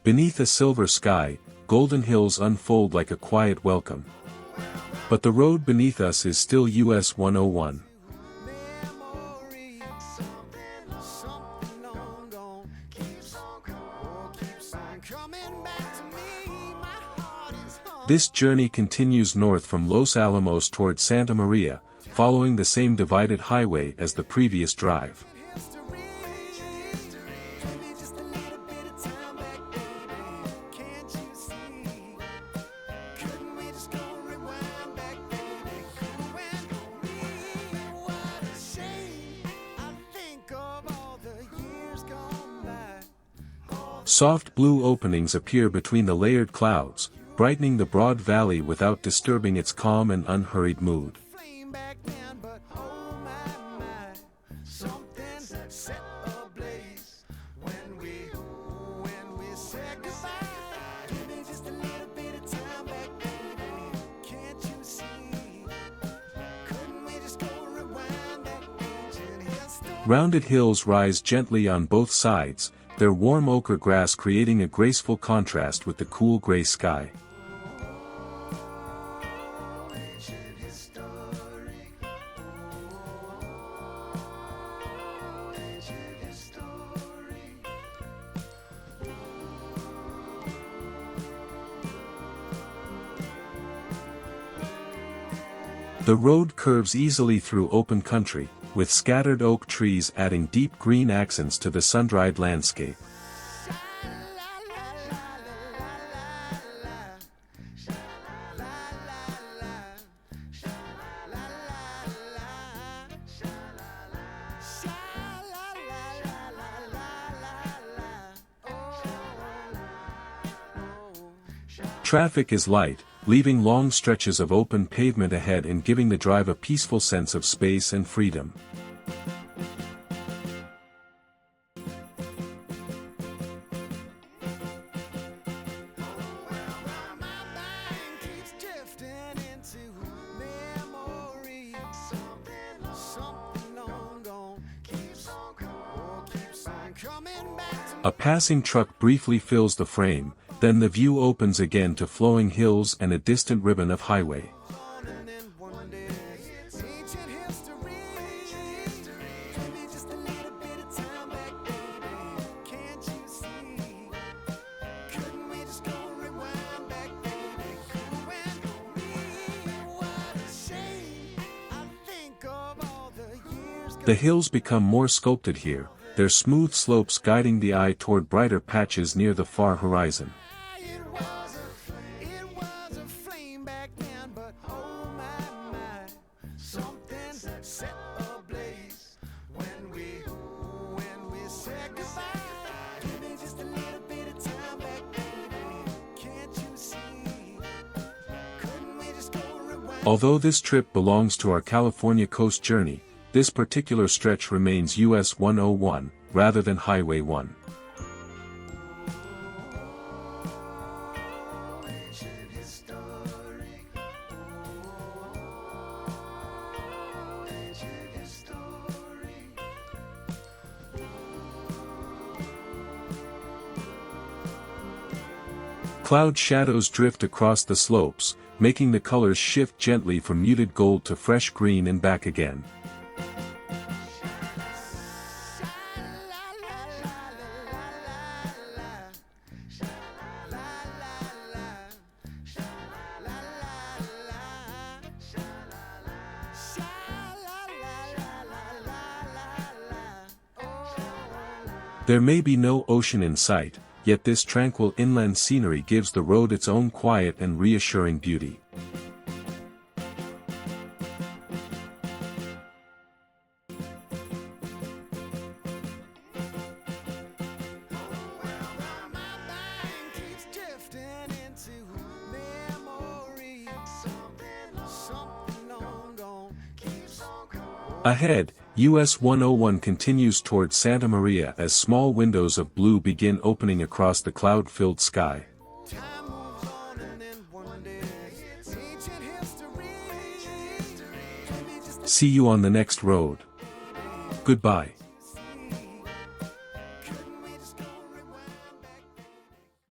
Beneath a silver sky, golden hills unfold like a quiet welcome. But the road beneath us is still US 101. This journey continues north from Los Alamos toward Santa Maria, following the same divided highway as the previous drive. Soft blue openings appear between the layered clouds, brightening the broad valley without disturbing its calm and unhurried mood. Rounded hills rise gently on both sides, their warm ochre grass creating a graceful contrast with the cool gray sky. The road curves easily through open country, with scattered oak trees adding deep green accents to the sun-dried landscape. Traffic is light, leaving long stretches of open pavement ahead and giving the drive a peaceful sense of space and freedom. A passing truck briefly fills the frame, then the view opens again to flowing hills and a distant ribbon of highway. The hills become more sculpted here, their smooth slopes guiding the eye toward brighter patches near the far horizon. Although this trip belongs to our California coast journey, this particular stretch remains US 101, rather than Highway 1. Cloud shadows drift across the slopes, making the colors shift gently from muted gold to fresh green and back again. There may be no ocean in sight, yet this tranquil inland scenery gives the road its own quiet and reassuring beauty. Ahead, US 101 continues toward Santa Maria as small windows of blue begin opening across the cloud-filled sky. See you on the next road. Goodbye.